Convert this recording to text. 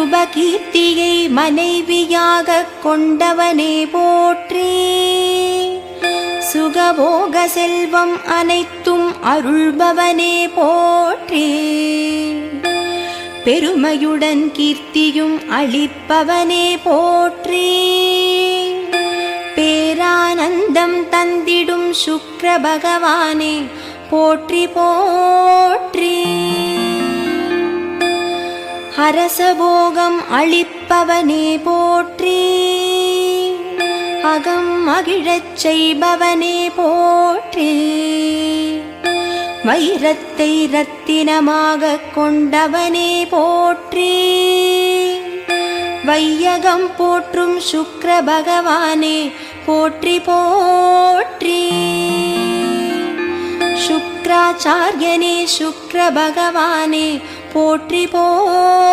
சுபகீர்த்தியை மனைவியாகக் கொண்டவனே போற்றி. சுகபோக செல்வம் அனைத்தும் அருள்பவனே போற்றி. பெருமையுடன் கீர்த்தியும் அளிப்பவனே போற்றி. பேரானந்தம் தந்திடும் சுக்ர பகவானே போற்றி போற்றி. அரசபோகம் அளிப்பவனே போற்றி. அகம் மகிழச் செய்பவனே போற்றி. வைரத்தை ரத்தினமாகக் கொண்டவனே போற்றி. வையகம் போற்றும் சுக்ர பகவானே போற்றி போற்றி. சுக்ராச்சாரியனே சுக்ர பகவானே போற்றி போற்றி.